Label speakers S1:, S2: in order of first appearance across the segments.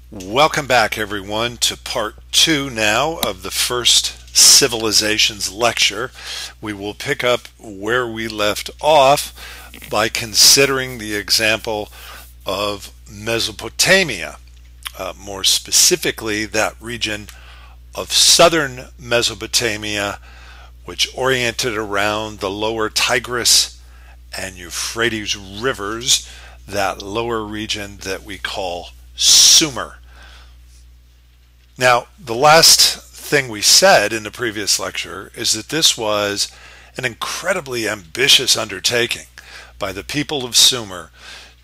S1: Welcome back, everyone, to part 2 now of the first civilizations lecture. We will pick up where we left off by considering the example of Mesopotamia, more specifically that region of southern Mesopotamia, which oriented around the lower Tigris and Euphrates rivers, that lower region that we call Sumer. Now, the last thing we said in the previous lecture is that this was an incredibly ambitious undertaking by the people of Sumer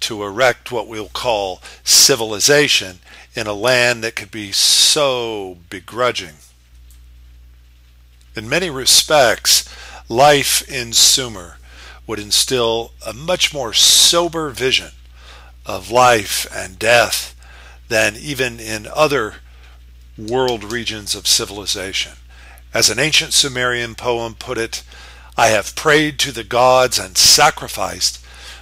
S1: to erect what we'll call civilization in a land that could be so begrudging. In many respects, life in Sumer would instill a much more sober vision of life and death than even in other world regions of civilization. As an ancient Sumerian poem put it, "I have prayed to the gods and sacrificed,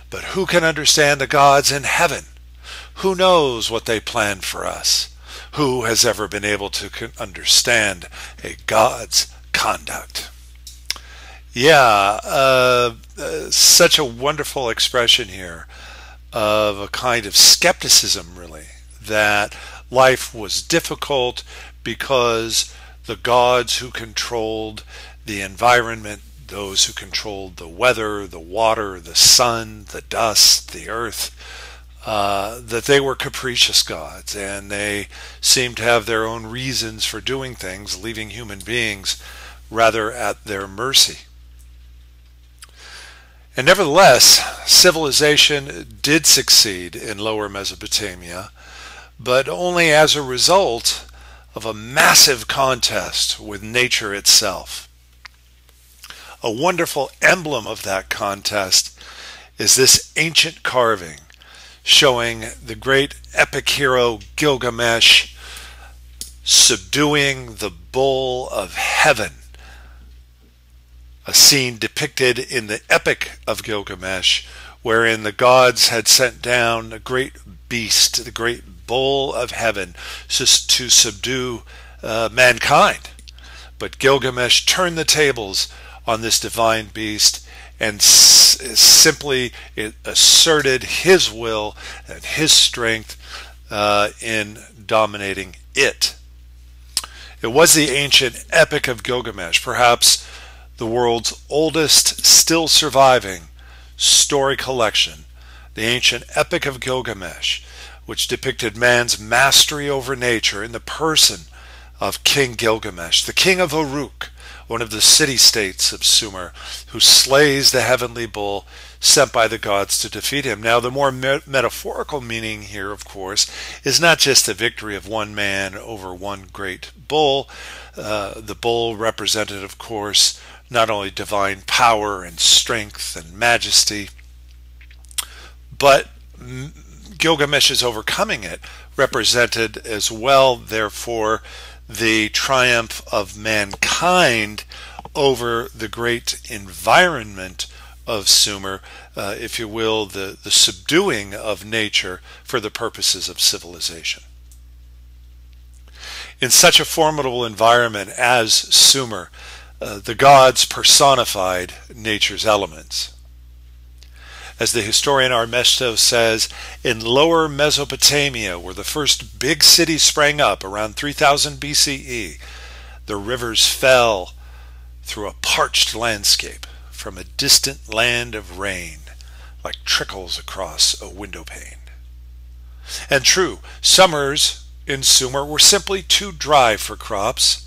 S1: but who can understand the gods in heaven? Who knows what they plan for us? Who has ever been able to understand a god's conduct?" Yeah, such a wonderful expression here of a kind of skepticism, really, that life was difficult because the gods who controlled the environment, those who controlled the weather, the water, the sun, the dust, the earth, that they were capricious gods, and they seemed to have their own reasons for doing things, leaving human beings rather at their mercy. And nevertheless, civilization did succeed in Lower Mesopotamia, but only as a result of a massive contest with nature itself. A wonderful emblem of that contest is this ancient carving showing the great epic hero Gilgamesh subduing the bull of heaven, a scene depicted in the Epic of Gilgamesh, wherein the gods had sent down a great beast, the great bull of heaven, to subdue mankind. But Gilgamesh turned the tables on this divine beast and simply asserted his will and his strength in dominating it. It was the ancient Epic of Gilgamesh, perhaps the world's oldest still surviving story collection, the ancient Epic of Gilgamesh, which depicted man's mastery over nature in the person of King Gilgamesh, the king of Uruk, one of the city-states of Sumer, who slays the heavenly bull sent by the gods to defeat him. Now, the more metaphorical meaning here, of course, is not just the victory of one man over one great bull. The bull represented, of course, not only divine power and strength and majesty, but Gilgamesh's overcoming it represented as well, therefore, the triumph of mankind over the great environment of Sumer, if you will, the subduing of nature for the purposes of civilization. In such a formidable environment as Sumer, the gods personified nature's elements. As the historian Armesto says, in Lower Mesopotamia, where the first big city sprang up around 3000 BCE, the rivers fell through a parched landscape from a distant land of rain, like trickles across a window pane. And true, summers in Sumer were simply too dry for crops.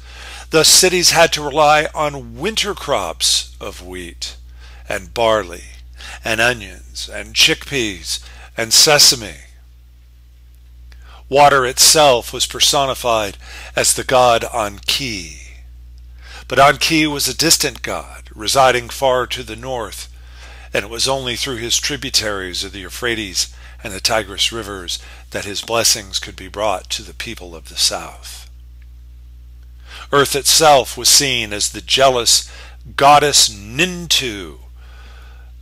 S1: Thus cities had to rely on winter crops of wheat and barley and onions and chickpeas and sesame. Water itself was personified as the god Enki. But Enki was a distant god, residing far to the north, and it was only through his tributaries of the Euphrates and the Tigris rivers that his blessings could be brought to the people of the south. Earth itself was seen as the jealous goddess Nintu,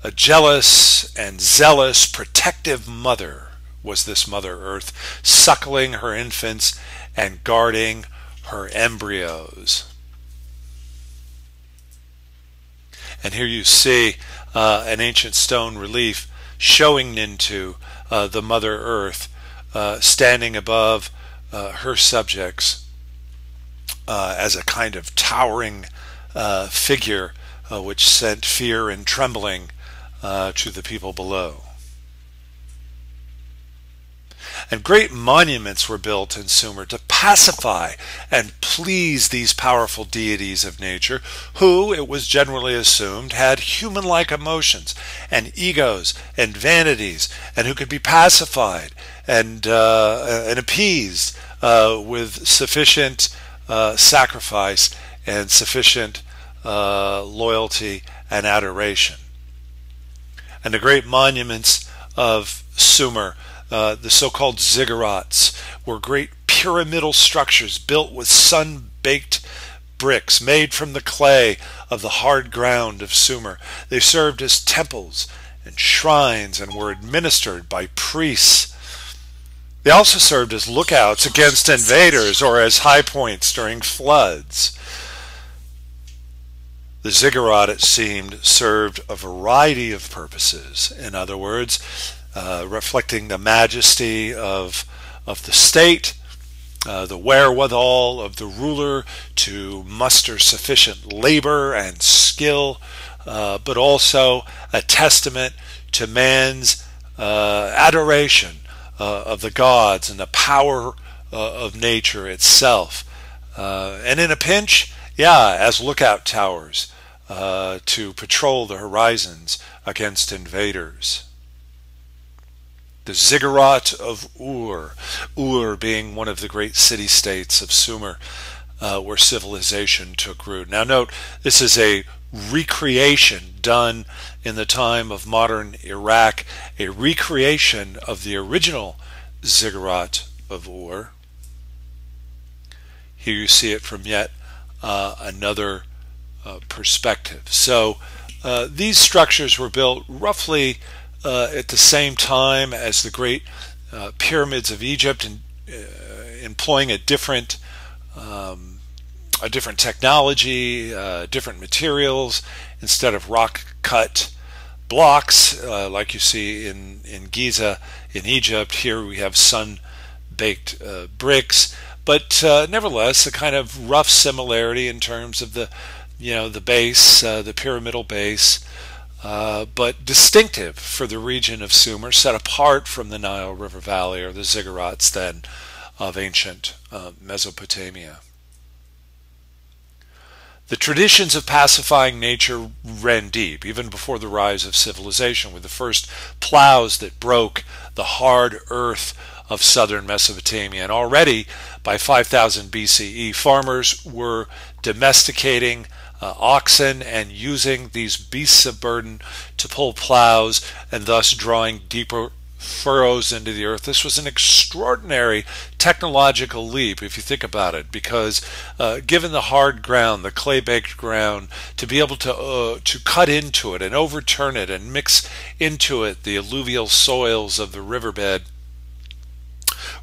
S1: a jealous and zealous protective mother was this Mother Earth, suckling her infants and guarding her embryos. And here you see an ancient stone relief showing Nintu, the Mother Earth, standing above her subjects as a kind of towering figure which sent fear and trembling to the people below. And great monuments were built in Sumer to pacify and please these powerful deities of nature, who, it was generally assumed, had human-like emotions and egos and vanities, and who could be pacified and appeased with sufficient sacrifice and sufficient loyalty and adoration. And the great monuments of Sumer, the so-called Ziggurats, were great pyramidal structures built with sun-baked bricks made from the clay of the hard ground of Sumer. They served as temples and shrines and were administered by priests. They also served as lookouts against invaders or as high points during floods. The ziggurat, it seemed, served a variety of purposes. In other words, reflecting the majesty of the state, the wherewithal of the ruler to muster sufficient labor and skill, but also a testament to man's adoration of the gods and the power of nature itself. And in a pinch, as lookout towers to patrol the horizons against invaders. The ziggurat of Ur being one of the great city-states of Sumer, where civilization took root. Now note, this is a recreation done in the time of modern Iraq, a recreation of the original ziggurat of Ur. Here you see it from yet another perspective. So these structures were built roughly at the same time as the great pyramids of Egypt, and employing a different technology, different materials. Instead of rock-cut blocks like you see in Giza in Egypt, here we have sun-baked bricks. But nevertheless, a kind of rough similarity in terms of the base, the pyramidal base, but distinctive for the region of Sumer, set apart from the Nile River Valley, or the ziggurats then of ancient Mesopotamia. The traditions of pacifying nature ran deep, even before the rise of civilization, with the first plows that broke the hard earth of southern Mesopotamia. And already by 5000 BCE, farmers were domesticating oxen and using these beasts of burden to pull plows, and thus drawing deeper furrows into the earth. This was an extraordinary technological leap, if you think about it, because given the hard ground, the clay-baked ground, to be able to cut into it and overturn it and mix into it the alluvial soils of the riverbed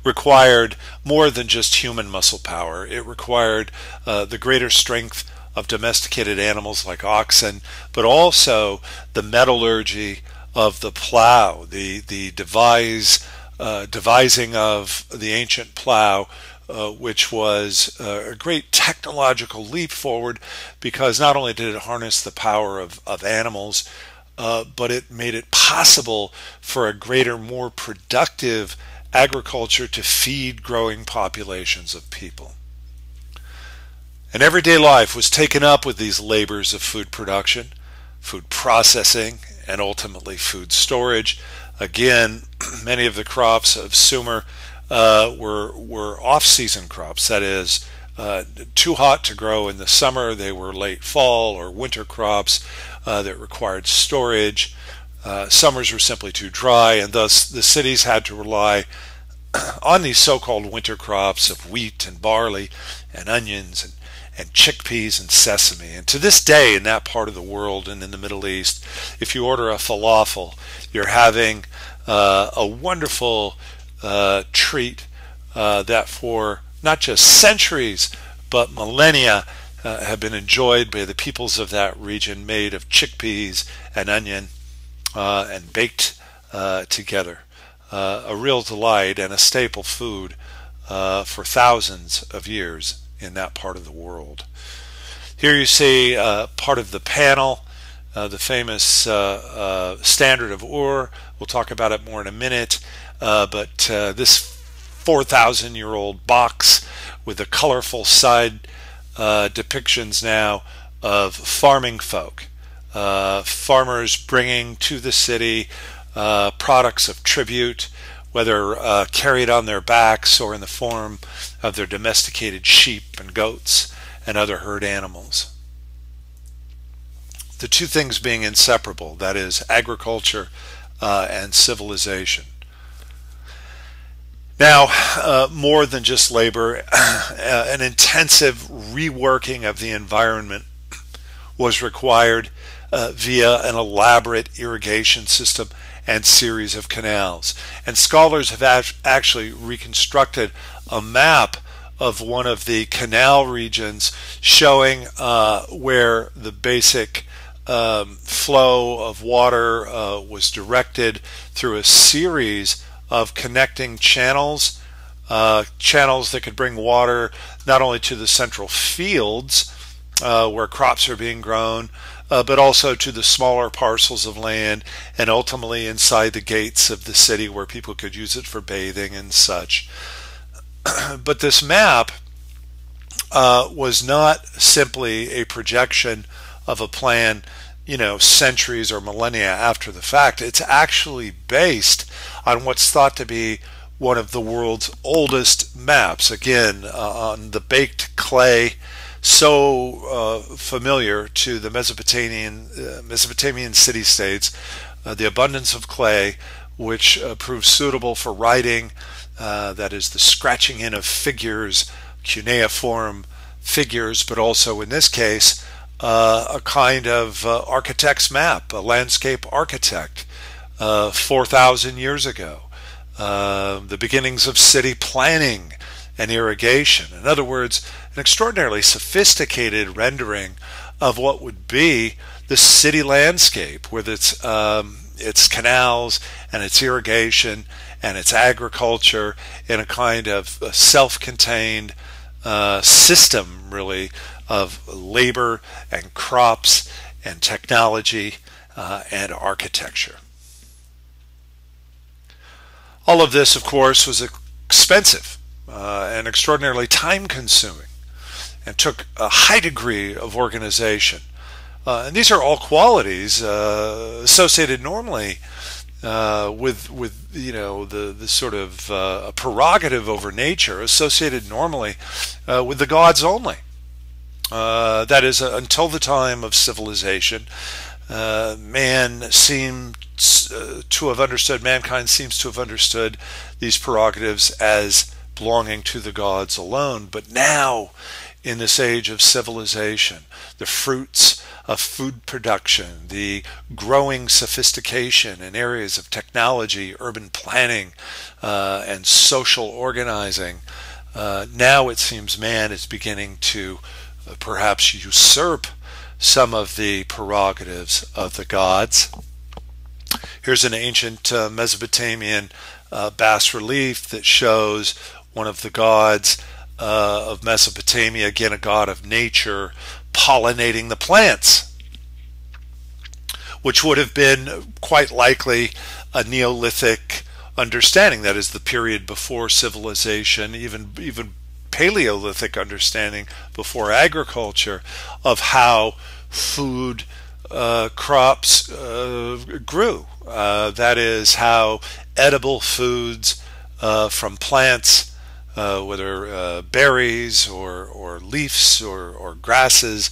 S1: required more than just human muscle power. It required the greater strength of domesticated animals like oxen, but also the metallurgy of the plow, the devising of the ancient plow, which was a great technological leap forward, because not only did it harness the power of animals, but it made it possible for a greater, more productive agriculture to feed growing populations of people. And everyday life was taken up with these labors of food production, food processing, and ultimately food storage. Again, many of the crops of Sumer were off-season crops. That is, too hot to grow in the summer. They were late fall or winter crops that required storage. Summers were simply too dry, and thus the cities had to rely on these so-called winter crops of wheat and barley and onions and chickpeas and sesame. And to this day, in that part of the world and in the Middle East, if you order a falafel, you're having a wonderful treat that for not just centuries but millennia have been enjoyed by the peoples of that region, made of chickpeas and onion and baked together. A real delight and a staple food for thousands of years in that part of the world. Here you see part of the panel, the famous standard of Ur. We'll talk about it more in a minute, but this 4,000-year-old box with the colorful side depictions now of farming folk, farmers bringing to the city products of tribute, whether carried on their backs or in the form of their domesticated sheep and goats and other herd animals. The two things being inseparable, that is, agriculture and civilization. Now, more than just labor, an intensive reworking of the environment was required via an elaborate irrigation system and series of canals. And scholars have actually reconstructed a map of one of the canal regions showing where the basic flow of water was directed through a series of connecting channels, channels that could bring water not only to the central fields where crops are being grown, but also to the smaller parcels of land and ultimately inside the gates of the city where people could use it for bathing and such. But this map was not simply a projection of a plan, centuries or millennia after the fact. It's actually based on what's thought to be one of the world's oldest maps, again, on the baked clay, so familiar to the Mesopotamian city-states, the abundance of clay, which proved suitable for writing, that is, the scratching in of figures, cuneiform figures, but also in this case, a kind of architect's map, a landscape architect, 4,000 years ago. The beginnings of city planning and irrigation. In other words, an extraordinarily sophisticated rendering of what would be the city landscape with its canals and its irrigation and its agriculture in a kind of self-contained system, really, of labor and crops and technology and architecture. All of this, of course, was expensive and extraordinarily time-consuming and took a high degree of organization. And these are all qualities associated normally with the sort of a prerogative over nature associated normally with the gods only. That is, until the time of civilization, mankind seems to have understood these prerogatives as belonging to the gods alone. But now, in this age of civilization, the fruits of food production, the growing sophistication in areas of technology, urban planning, and social organizing, now it seems man is beginning to perhaps usurp some of the prerogatives of the gods. Here's an ancient Mesopotamian bas-relief that shows one of the gods of Mesopotamia, again a god of nature, pollinating the plants, which would have been quite likely a Neolithic understanding, that is the period before civilization, even Paleolithic understanding before agriculture, of how food crops grew. That is, how edible foods from plants, whether berries or leaves or grasses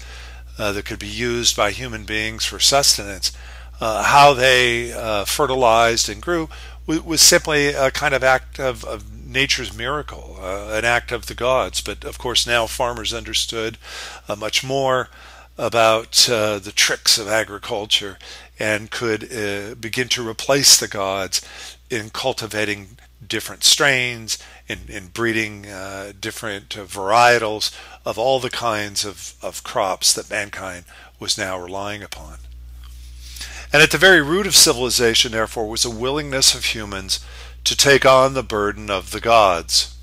S1: that could be used by human beings for sustenance, how they fertilized and grew was simply a kind of act of nature's miracle, an act of the gods. But of course now farmers understood much more about the tricks of agriculture and could begin to replace the gods in cultivating different strains, in breeding different varietals of all the kinds of crops that mankind was now relying upon. And at the very root of civilization, therefore, was a willingness of humans to take on the burden of the gods.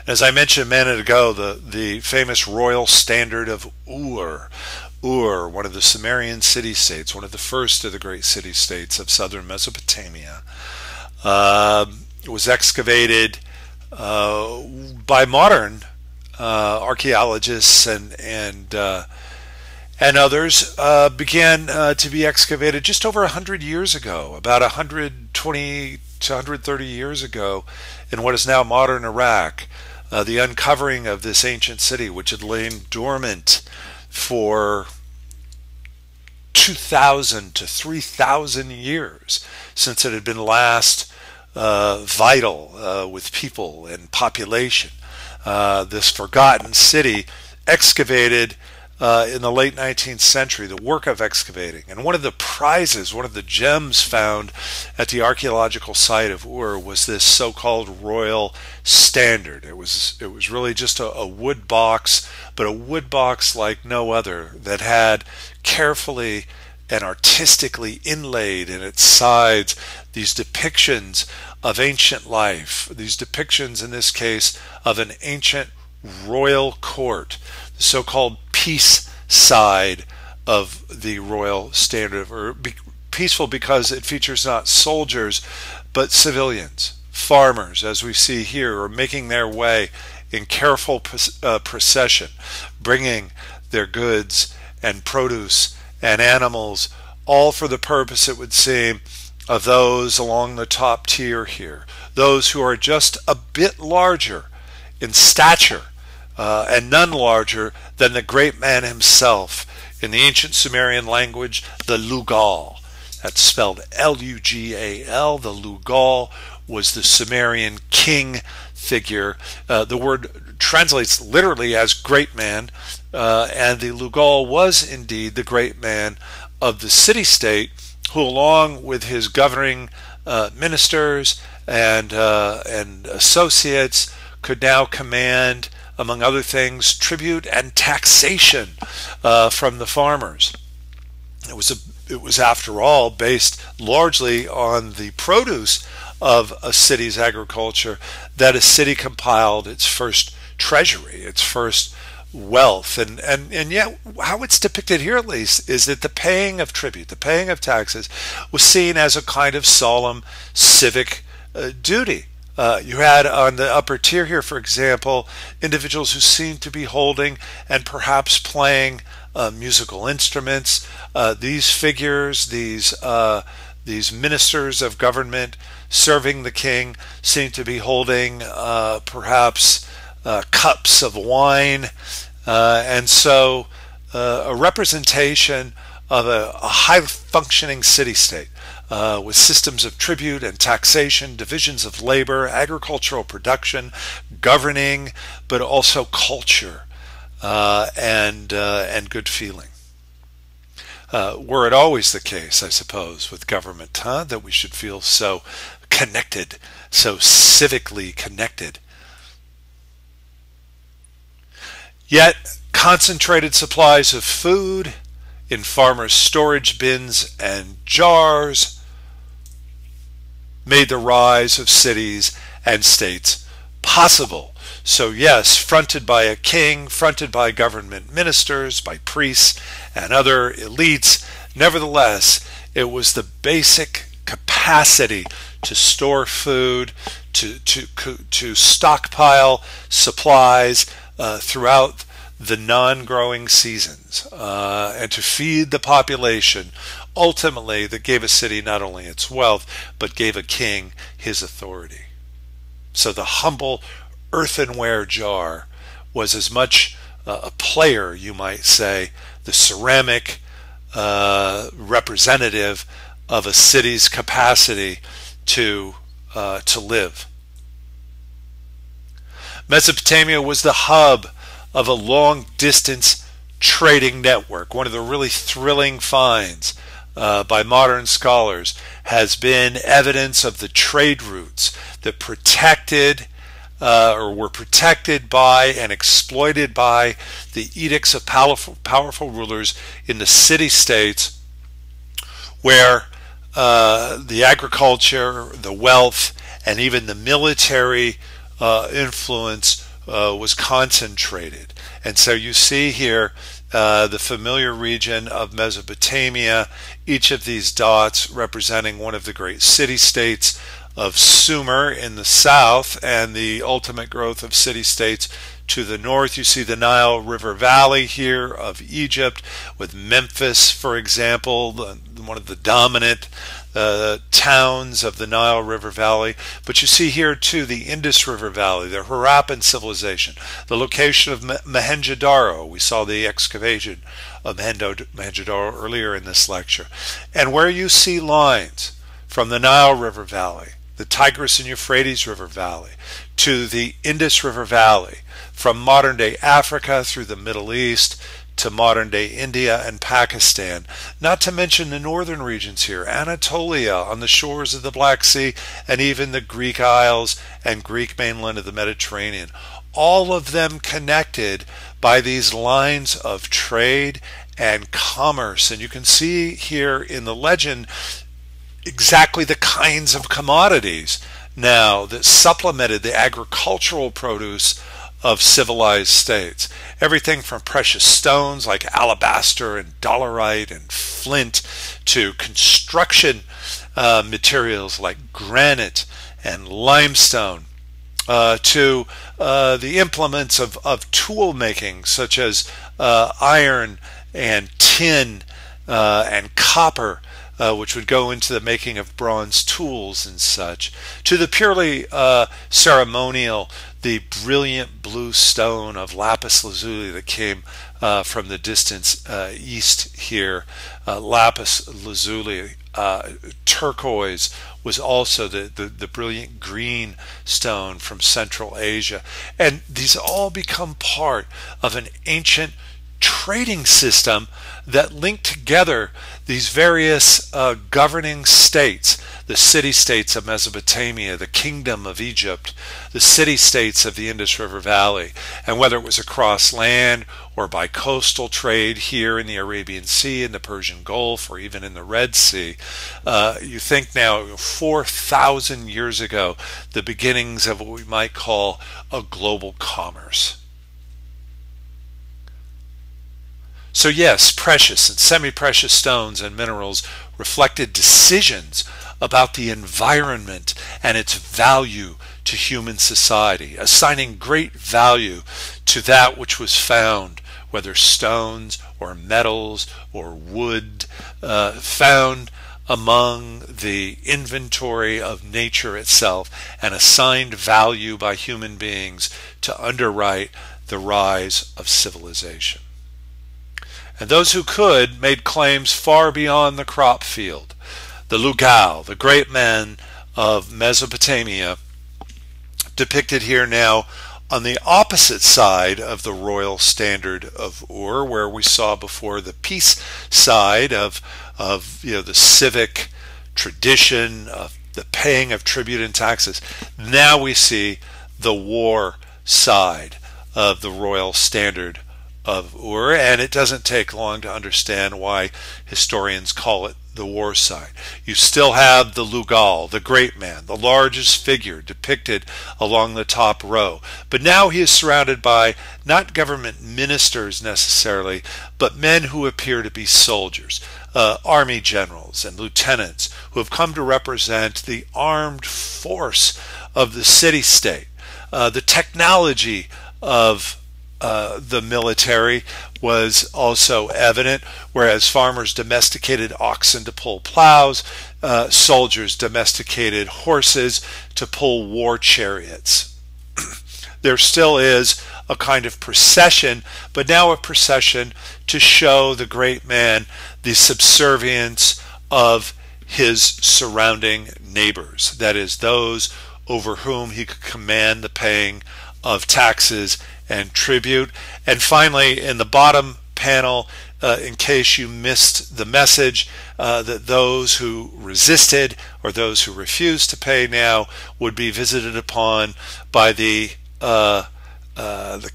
S1: As I mentioned a minute ago, the famous royal standard of Ur, one of the Sumerian city-states, one of the first of the great city-states of southern Mesopotamia, was excavated by modern archaeologists and others, began to be excavated just over 100 years ago, about 120 to 130 years ago, in what is now modern Iraq. The uncovering of this ancient city, which had lain dormant for 2,000 to 3,000 years since it had been last vital with people and population. This forgotten city excavated in the late 19th century, the work of excavating. And one of the prizes, one of the gems found at the archaeological site of Ur was this so-called royal standard. It was really just a wood box, but a wood box like no other, that had carefully and artistically inlaid in its sides these depictions of ancient life, these depictions in this case of an ancient royal court, the so-called peace side of the royal standard, or peaceful because it features not soldiers but civilians, farmers, as we see here, are making their way in careful procession, bringing their goods and produce and animals, all for the purpose, it would seem, of those along the top tier here, those who are just a bit larger in stature, and none larger than the great man himself. In the ancient Sumerian language, the Lugal. That's spelled L-U-G-A-L. The Lugal was the Sumerian king figure. The word translates literally as great man, and the Lugal was indeed the great man of the city-state, who, along with his governing ministers and associates, could now command, among other things, tribute and taxation from the farmers. It was, after all, based largely on the produce of a city's agriculture that a city compiled its first treasury, its first wealth. And yet, how it's depicted here, at least, is that the paying of tribute, the paying of taxes, was seen as a kind of solemn civic duty. You had on the upper tier here, for example, individuals who seemed to be holding and perhaps playing musical instruments. These figures, these ministers of government serving the king, seemed to be holding perhaps cups of wine, and so a representation of a high-functioning city-state. With systems of tribute and taxation, divisions of labor, agricultural production, governing, but also culture and good feeling. Were it always the case, I suppose, with government, that we should feel so connected, so civically connected. Yet, concentrated supplies of food in farmers' storage bins and jars made the rise of cities and states possible. So yes, fronted by a king, fronted by government ministers, by priests and other elites, nevertheless, it was the basic capacity to store food, to stockpile supplies throughout the non-growing seasons, and to feed the population, ultimately, that gave a city not only its wealth, but gave a king his authority. So the humble earthenware jar was as much a player, you might say, the ceramic representative of a city's capacity to live. Mesopotamia was the hub of a long-distance trading network, one of the really thrilling finds by modern scholars has been evidence of the trade routes that protected or were protected by and exploited by the edicts of powerful rulers in the city-states, where the agriculture, the wealth, and even the military influence was concentrated. And so you see here the familiar region of Mesopotamia, each of these dots representing one of the great city-states of Sumer in the south, and the ultimate growth of city-states to the north. You see the Nile River Valley here of Egypt, with Memphis, for example, one of the dominant towns of the Nile River Valley. But you see here too the Indus River Valley, the Harappan civilization, the location of Mohenjo-Daro. We saw the excavation of Mohenjo-Daro earlier in this lecture. And where you see lines from the Nile River Valley, the Tigris and Euphrates River Valley, to the Indus River Valley, from modern-day Africa through the Middle East to modern-day India and Pakistan, not to mention the northern regions here, Anatolia on the shores of the Black Sea, and even the Greek Isles and Greek mainland of the Mediterranean. All of them connected by these lines of trade and commerce. And you can see here in the legend exactly the kinds of commodities now that supplemented the agricultural produce of civilized states. Everything from precious stones like alabaster and dolerite and flint, to construction materials like granite and limestone, to the implements of tool making such as iron and tin and copper, which would go into the making of bronze tools and such, to the purely ceremonial, the brilliant blue stone of lapis lazuli that came from the distant east here. Lapis lazuli, turquoise was also the brilliant green stone from Central Asia. And these all become part of an ancient trading system that linked together these various governing states, the city-states of Mesopotamia, the kingdom of Egypt, the city-states of the Indus River Valley. And whether it was across land or by coastal trade here in the Arabian Sea, in the Persian Gulf, or even in the Red Sea, you think now 4,000 years ago, the beginnings of what we might call a global commerce. So yes, precious and semi-precious stones and minerals reflected decisions about the environment and its value to human society, assigning great value to that which was found, whether stones or metals or wood, found among the inventory of nature itself, and assigned value by human beings to underwrite the rise of civilization. And those who could made claims far beyond the crop field. The Lugal, the great men of Mesopotamia, depicted here now on the opposite side of the royal standard of Ur, where we saw before the peace side of the civic tradition of the paying of tribute and taxes. Now we see the war side of the royal standard of Ur, and it doesn't take long to understand why historians call it the war side. You still have the Lugal, the great man, the largest figure depicted along the top row. But now he is surrounded by not government ministers necessarily, but men who appear to be soldiers, army generals and lieutenants who have come to represent the armed force of the city-state. The technology of the military was also evident, whereas farmers domesticated oxen to pull plows, soldiers domesticated horses to pull war chariots. There still is a kind of procession, but now a procession to show the great man the subservience of his surrounding neighbors, that is, those over whom he could command the paying of taxes and tribute. And finally, in the bottom panel, in case you missed the message, that those who resisted or those who refused to pay now would be visited upon by the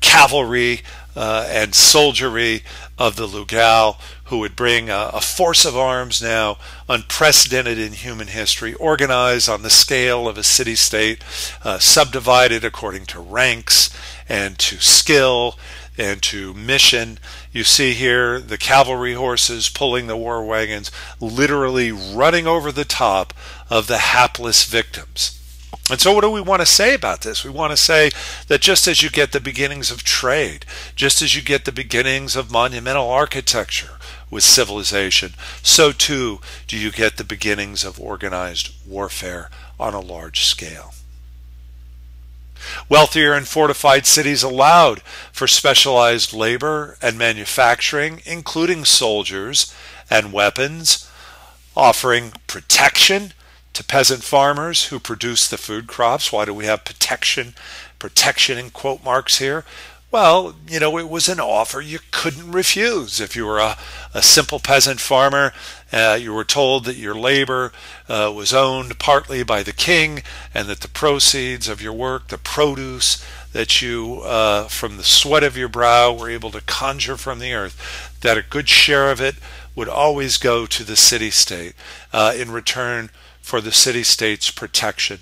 S1: cavalry and soldiery of the Lugal, who would bring a force of arms now unprecedented in human history, organized on the scale of a city-state, subdivided according to ranks and to skill and to mission. You see here the cavalry horses pulling the war wagons, literally running over the top of the hapless victims. And so what do we want to say about this? We want to say that just as you get the beginnings of trade, just as you get the beginnings of monumental architecture with civilization, so too do you get the beginnings of organized warfare on a large scale. Wealthier and fortified cities allowed for specialized labor and manufacturing, including soldiers and weapons, offering protection to peasant farmers who produce the food crops. Why do we have protection in quote marks here? Well, you know, it was an offer you couldn't refuse. If you were a simple peasant farmer, you were told that your labor was owned partly by the king, and that the proceeds of your work, the produce that you, from the sweat of your brow, were able to conjure from the earth, that a good share of it would always go to the city-state in return for the city-state's protection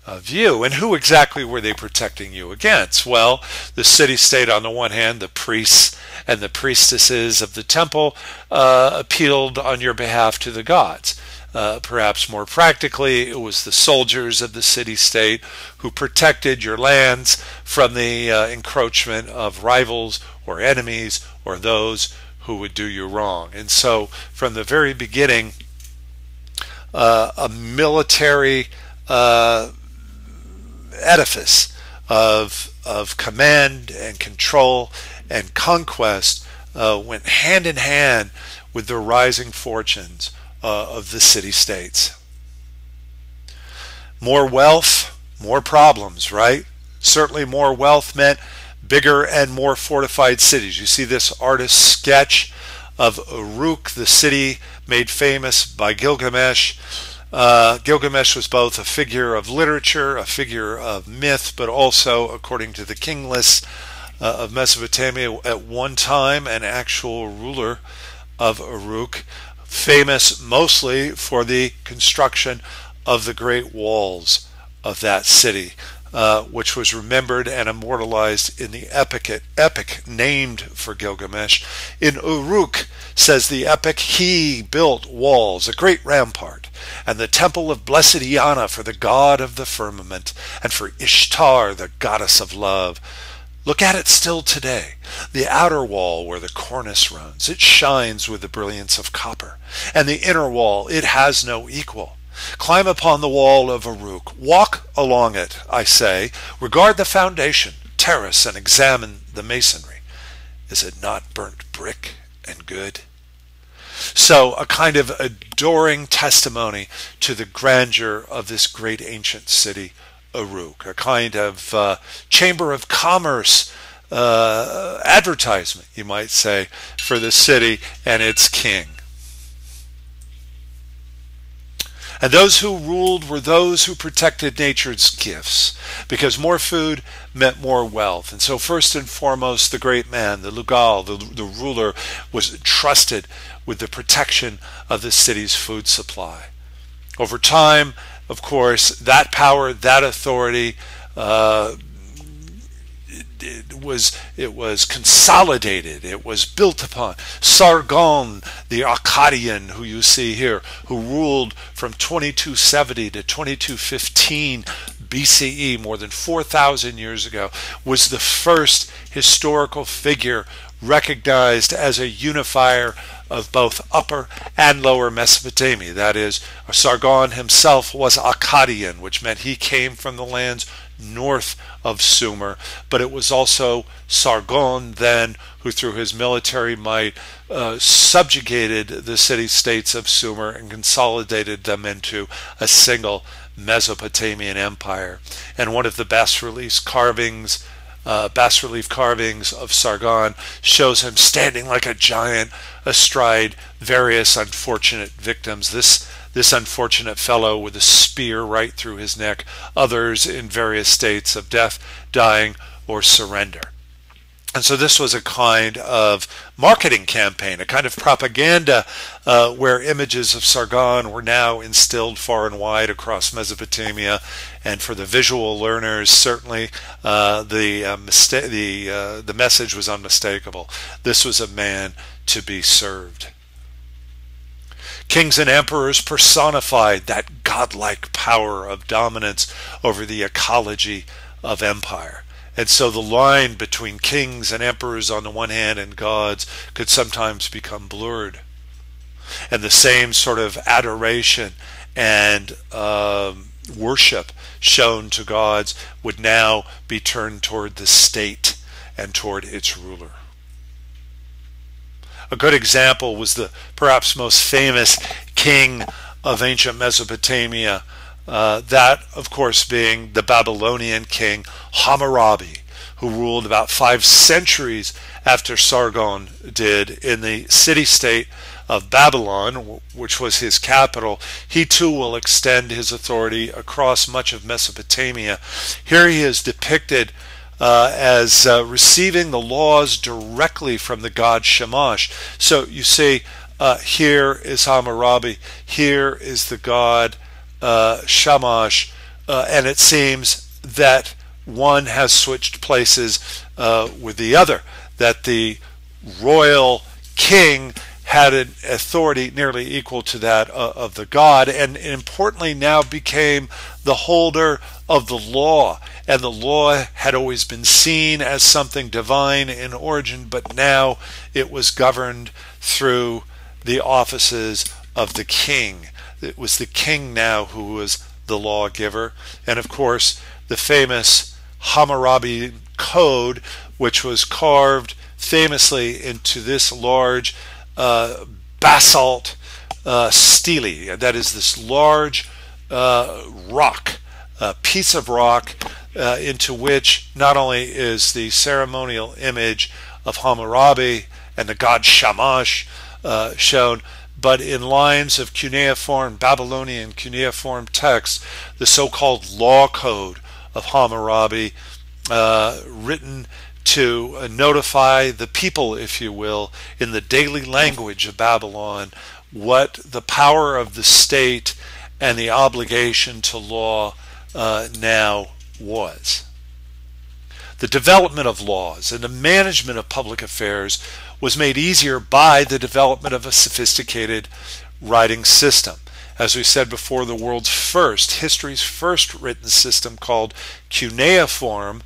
S1: of you. And who exactly were they protecting you against? Well, the city-state on the one hand, the priests and the priestesses of the temple appealed on your behalf to the gods. Perhaps more practically, it was the soldiers of the city-state who protected your lands from the encroachment of rivals or enemies or those who would do you wrong. And so from the very beginning, a military edifice of command and control and conquest went hand in hand with the rising fortunes of the city-states. More wealth, more problems, right? Certainly more wealth meant bigger and more fortified cities. You see this artist's sketch of Uruk, the city made famous by Gilgamesh. Gilgamesh was both a figure of literature, a figure of myth, but also, according to the king lists of Mesopotamia, at one time an actual ruler of Uruk, famous mostly for the construction of the great walls of that city, which was remembered and immortalized in the epic named for Gilgamesh. In Uruk, says the epic, he built walls, a great rampart, and the temple of blessed Iana for the god of the firmament, and for Ishtar, the goddess of love. Look at it still today. The outer wall where the cornice runs, it shines with the brilliance of copper, and the inner wall, it has no equal. Climb upon the wall of Uruk, walk along it, I say, regard the foundation, terrace, and examine the masonry. Is it not burnt brick and good? So a kind of adoring testimony to the grandeur of this great ancient city, Uruk, a kind of chamber of commerce advertisement, you might say, for the city and its king. And those who ruled were those who protected nature's gifts, because more food meant more wealth. And so first and foremost, the great man, the Lugal, the ruler, was trusted with the protection of the city's food supply. Over time, of course, that power, that authority, it was consolidated, it was built upon. Sargon, the Akkadian, who you see here, who ruled from 2270 to 2215 BCE, more than 4,000 years ago, was the first historical figure recognized as a unifier of both upper and lower Mesopotamia. That is, Sargon himself was Akkadian, which meant he came from the lands north of Sumer, but it was also Sargon then who, through his military might, subjugated the city-states of Sumer and consolidated them into a single Mesopotamian empire. And one of the bas-relief carvings bas-relief carvings of Sargon shows him standing like a giant astride various unfortunate victims. This unfortunate fellow with a spear right through his neck, others in various states of death, dying, or surrender. And so this was a kind of marketing campaign, a kind of propaganda where images of Sargon were now instilled far and wide across Mesopotamia. And for the visual learners, certainly the message was unmistakable. This was a man to be served. Kings and emperors personified that godlike power of dominance over the ecology of empire. And so the line between kings and emperors on the one hand and gods could sometimes become blurred. And the same sort of adoration and worship shown to gods would now be turned toward the state and toward its ruler. A good example was the perhaps most famous king of ancient Mesopotamia, that, of course, being the Babylonian king Hammurabi, who ruled about 5 centuries after Sargon did in the city-state of Babylon, which was his capital. He too will extend his authority across much of Mesopotamia. Here he is depicted as receiving the laws directly from the god Shamash. So you see, here is Hammurabi, here is the god Shamash, and it seems that one has switched places with the other, that the royal king had an authority nearly equal to that of the god, and importantly now became the holder of the law. And the law had always been seen as something divine in origin, but now it was governed through the offices of the king. It was the king now who was the lawgiver. And of course, the famous Hammurabi Code, which was carved famously into this large basalt stele. That is this large rock, piece of rock, into which not only is the ceremonial image of Hammurabi and the god Shamash shown, but in lines of cuneiform, Babylonian cuneiform text, the so-called law code of Hammurabi, written to notify the people, if you will, in the daily language of Babylon, what the power of the state and the obligation to law now was. The development of laws and the management of public affairs was made easier by the development of a sophisticated writing system. As we said before, the world's history's first written system, called cuneiform,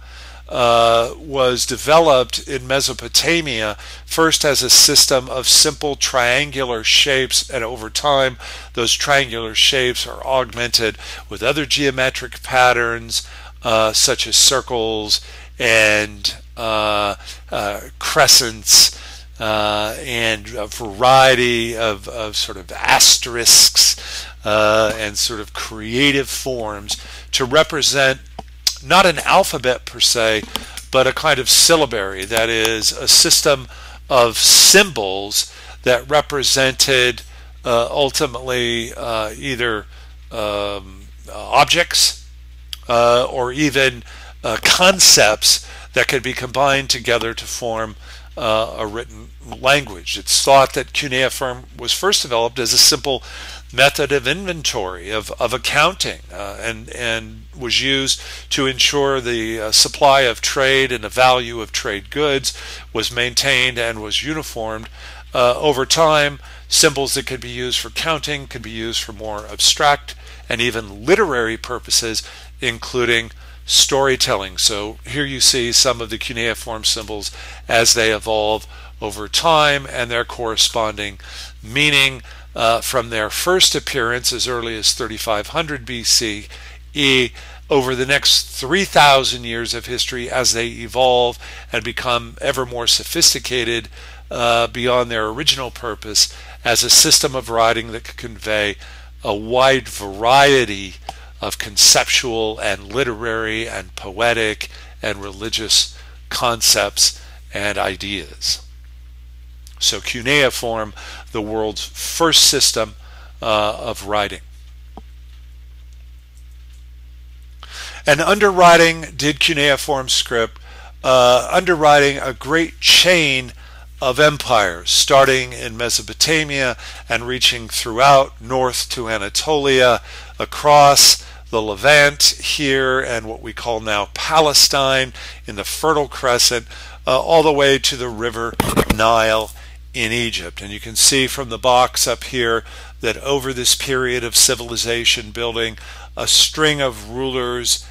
S1: was developed in Mesopotamia first as a system of simple triangular shapes, and over time those triangular shapes are augmented with other geometric patterns such as circles and crescents and a variety of sort of asterisks and sort of creative forms to represent not an alphabet per se, but a kind of syllabary, that is, a system of symbols that represented ultimately either objects or even concepts that could be combined together to form a written language. It's thought that cuneiform was first developed as a simple method of inventory, of accounting, and was used to ensure the supply of trade and the value of trade goods was maintained and was uniformed. Over time, symbols that could be used for counting could be used for more abstract and even literary purposes, including storytelling. So here you see some of the cuneiform symbols as they evolve over time and their corresponding meaning from their first appearance as early as 3500 BCE over the next 3,000 years of history as they evolve and become ever more sophisticated beyond their original purpose as a system of writing that could convey a wide variety of conceptual and literary and poetic and religious concepts and ideas. So cuneiform, the world's first system of writing. And underwriting did cuneiform script, underwriting a great chain of empires, starting in Mesopotamia and reaching throughout north to Anatolia, across the Levant here and what we call now Palestine in the Fertile Crescent, all the way to the river Nile in Egypt. And you can see from the box up here that over this period of civilization building, a string of rulers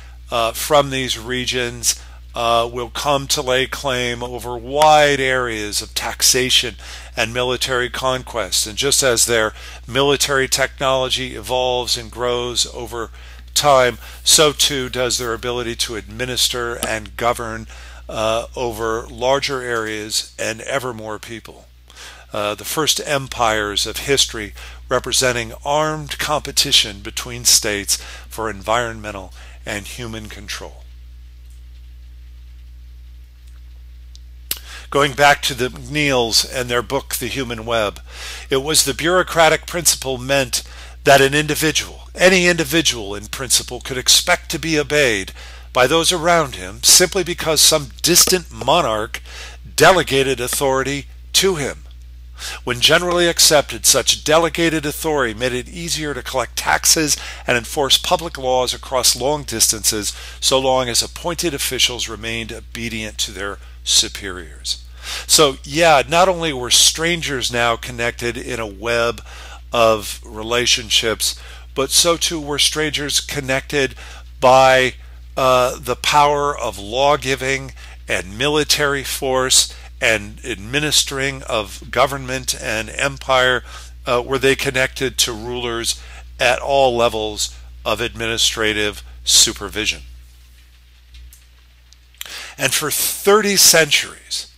S1: from these regions will come to lay claim over wide areas of taxation and military conquest. And just as their military technology evolves and grows over time, so too does their ability to administer and govern over larger areas and ever more people. The first empires of history representing armed competition between states for environmental and human control. Going back to the McNeils and their book, The Human Web, it was the bureaucratic principle meant that an individual, any individual in principle, could expect to be obeyed by those around him simply because some distant monarch delegated authority to him. When generally accepted, such delegated authority made it easier to collect taxes and enforce public laws across long distances, so long as appointed officials remained obedient to their superiors. So yeah, not only were strangers now connected in a web of relationships, but so too were strangers connected by the power of law-giving and military force and administering of government and empire. Were they connected to rulers at all levels of administrative supervision. And for 30 centuries,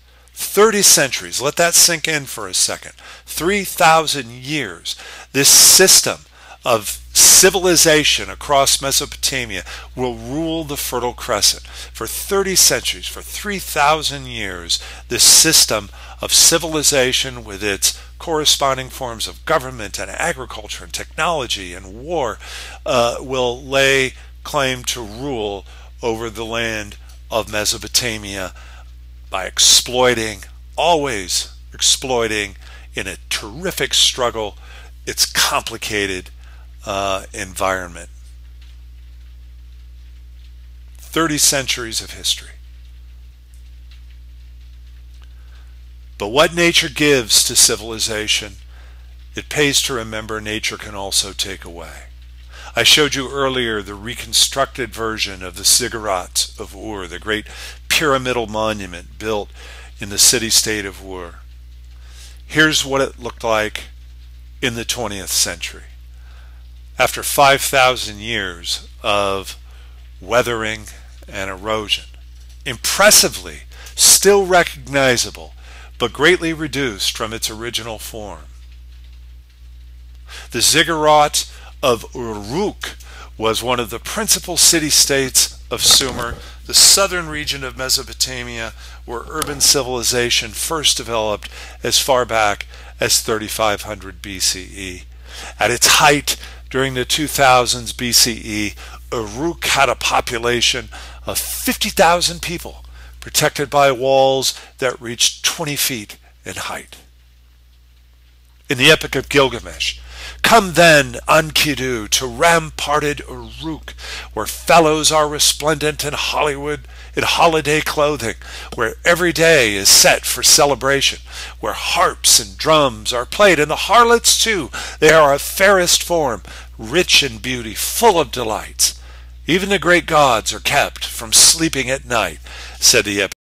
S1: let that sink in for a second, 3,000 years, this system of civilization across Mesopotamia will rule the Fertile Crescent. For 30 centuries, for 3,000 years, this system of civilization with its corresponding forms of government and agriculture and technology and war will lay claim to rule over the land of Mesopotamia by exploiting, always exploiting in a terrific struggle, its complicated environment. 30 centuries of history. But what nature gives to civilization, it pays to remember nature can also take away. I showed you earlier the reconstructed version of the Ziggurats of Ur, the great pyramidal monument built in the city-state of Ur. Here's what it looked like in the 20th century. After 5,000 years of weathering and erosion, impressively still recognizable, but greatly reduced from its original form. The Ziggurat of Uruk was one of the principal city-states of Sumer, the southern region of Mesopotamia, where urban civilization first developed as far back as 3500 BCE. At its height, during the 2000s BCE, Uruk had a population of 50,000 people, protected by walls that reached 20 feet in height. In the Epic of Gilgamesh, come then, Enkidu, to ramparted Uruk, where fellows are resplendent in holiday clothing, where every day is set for celebration, where harps and drums are played, and the harlots too, they are of fairest form, rich in beauty, full of delights. Even the great gods are kept from sleeping at night, said the Epic